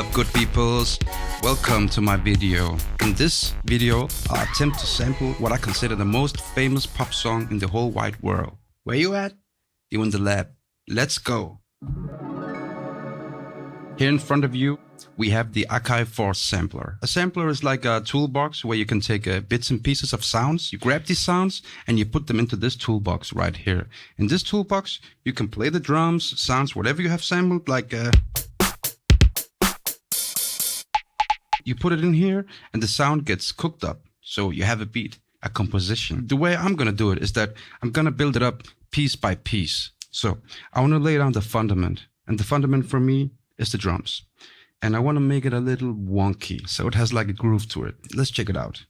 up, good peoples? Welcome to my video. In this video, I'll attempt to sample what I consider the most famous pop song in the whole wide world. Where you at? You in the lab. Let's go. Here in front of you, we have the Akai Force sampler. A sampler is like a toolbox where you can take bits and pieces of sounds. You grab these sounds and you put them into this toolbox right here. In this toolbox, you can play the drums, sounds, whatever you have sampled, like you put it in here and the sound gets cooked up. So you have a beat, a composition. The way I'm gonna do it is that I'm gonna build it up piece by piece. So I wanna lay down the fundament. And the fundament for me is the drums. And I wanna make it a little wonky. So it has like a groove to it. Let's check it out.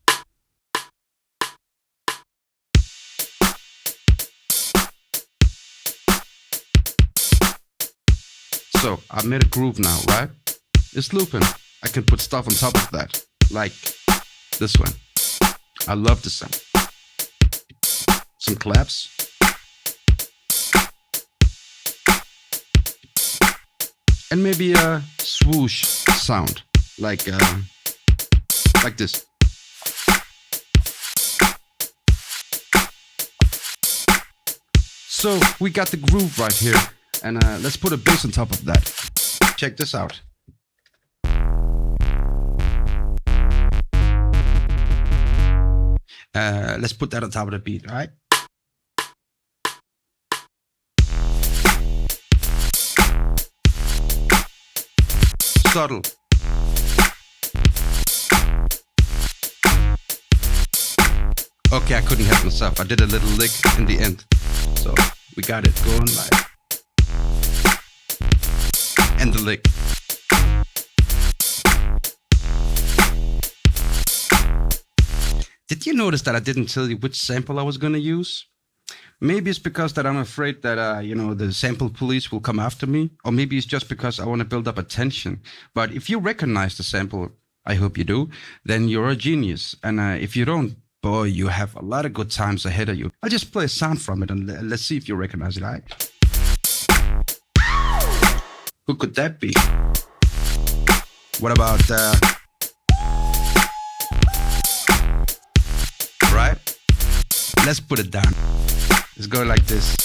So I made a groove now, right? It's looping. I can put stuff on top of that, like this one. I love the sound. Some claps. And maybe a swoosh sound, like this. So we got the groove right here, and let's put a bass on top of that. Check this out. Let's put that on top of the beat, all right? Subtle. Okay, I couldn't help myself. I did a little lick in the end. So we got it going like. And the lick. Did you notice that I didn't tell you which sample I was gonna use? Maybe it's because that I'm afraid that, the sample police will come after me. Or maybe it's just because I want to build up attention. But if you recognize the sample, I hope you do, then you're a genius. And if you don't, boy, you have a lot of good times ahead of you. I'll just play a sound from it and let's see if you recognize it, all right? Who could that be? What about, right? Let's put it down. Let's go like this.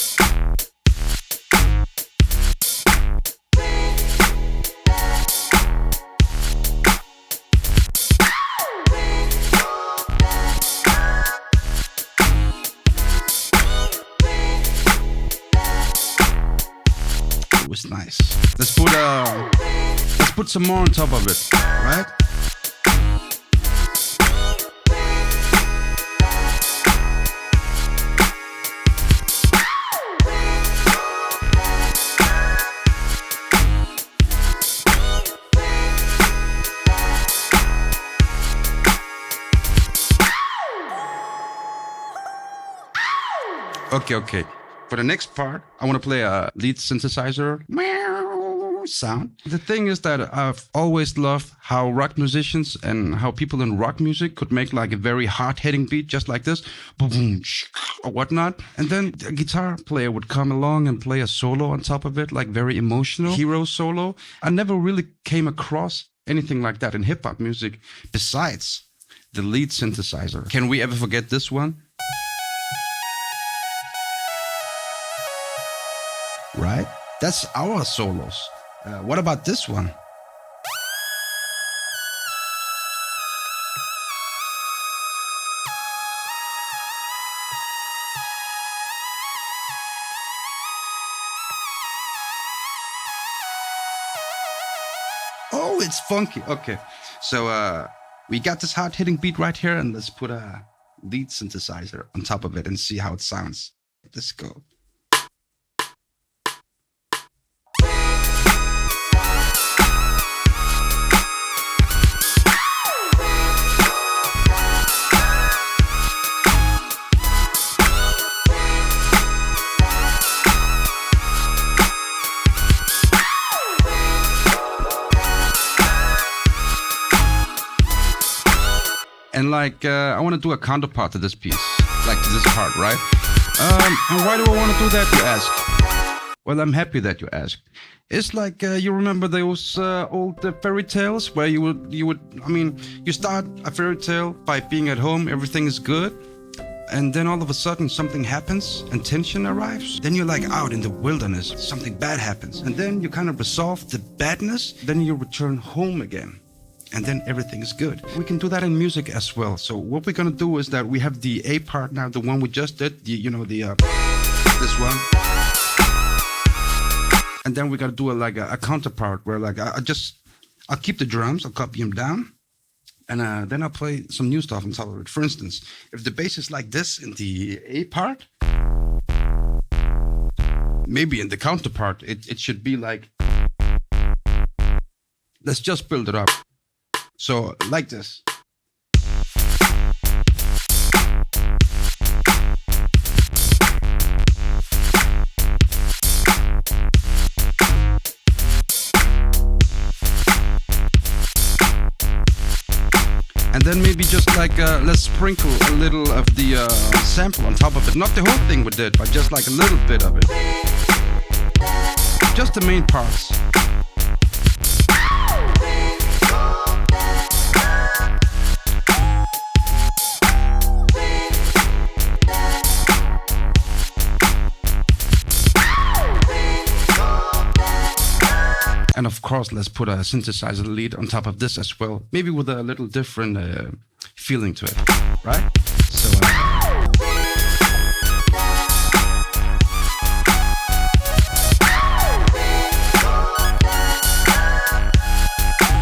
It was nice. Let's put some more on top of it, right? Okay. For the next part, I want to play a lead synthesizer sound. The thing is that I've always loved how rock musicians and how people in rock music could make like a very hard-hitting beat just like this, or whatnot. And then the guitar player would come along and play a solo on top of it, like very emotional hero solo. I never really came across anything like that in hip-hop music besides the lead synthesizer. Can we ever forget this one? Right? That's our solos. What about this one? Oh, it's funky. Okay. So we got this hard-hitting beat right here, and let's put a lead synthesizer on top of it and see how it sounds. Let's go. And I want to do a counterpart to this piece, like to this part, right? And why do I want to do that, you ask? Well, I'm happy that you asked. It's like you remember those old fairy tales where you start a fairy tale by being at home, everything is good, and then all of a sudden something happens and tension arrives. Then you're like out in the wilderness, something bad happens, and then you kind of resolve the badness, then you return home again. And then everything is good. We can do that in music as well. So what we're gonna do is that we have the A part now, the one we just did, this one. And then we gotta do a counterpart where I'll keep the drums, I'll copy them down, and then I'll play some new stuff on top of it. For instance, if the bass is like this in the A part, maybe in the counterpart, it should be like, let's just build it up. So like this. And then maybe just let's sprinkle a little of the sample on top of it. Not the whole thing we did, but just like a little bit of it. Just the main parts. And of course, let's put a synthesizer lead on top of this as well. Maybe with a little different feeling to it, right? So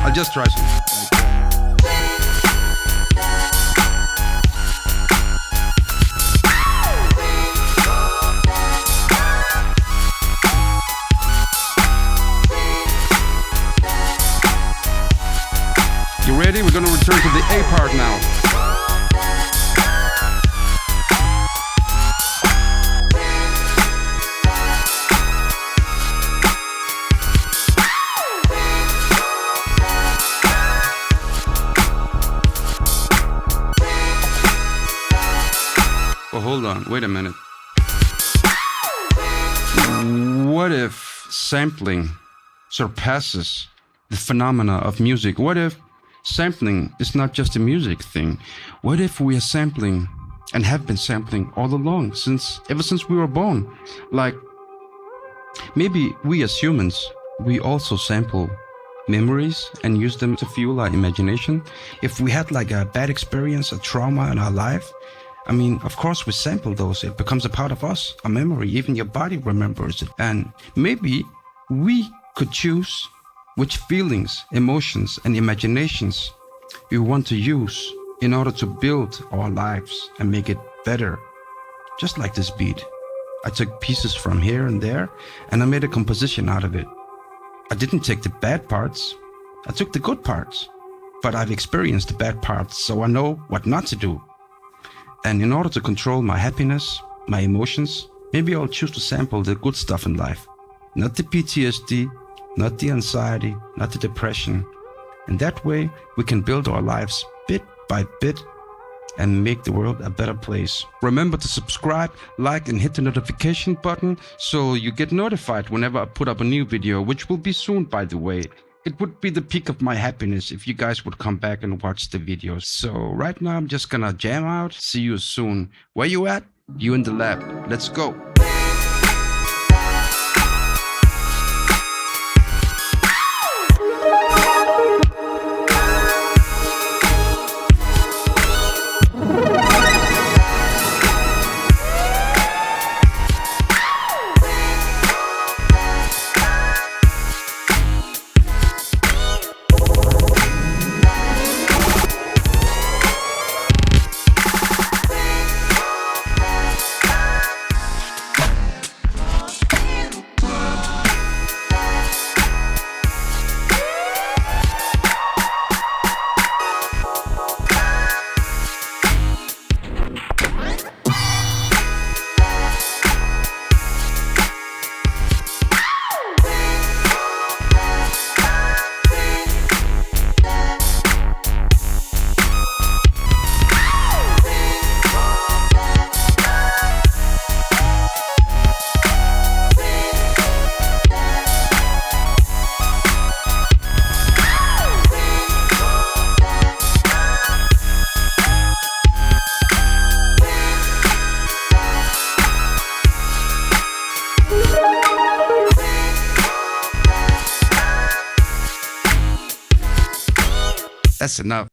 I'll just try some. You ready? We're going to return to the A part now. Well, hold on. Wait a minute. What if sampling surpasses the phenomena of music? What if sampling is not just a music thing? What if we are sampling and have been sampling all along, ever since we were born? Like, maybe we as humans, we also sample memories and use them to fuel our imagination. If we had like a bad experience, a trauma in our life, of course we sample those. It becomes a part of us, a memory. Even your body remembers it. And maybe we could choose which feelings, emotions, and imaginations we want to use in order to build our lives and make it better. Just like this beat. I took pieces from here and there, and I made a composition out of it. I didn't take the bad parts, I took the good parts. But I've experienced the bad parts, so I know what not to do. And in order to control my happiness, my emotions, maybe I'll choose to sample the good stuff in life. Not the PTSD, not the anxiety, not the depression. And that way, we can build our lives bit by bit and make the world a better place. Remember to subscribe, like, and hit the notification button so you get notified whenever I put up a new video, which will be soon, by the way. It would be the peak of my happiness if you guys would come back and watch the videos. So right now, I'm just gonna jam out. See you soon. Where you at? You in the lab. Let's go. That's enough.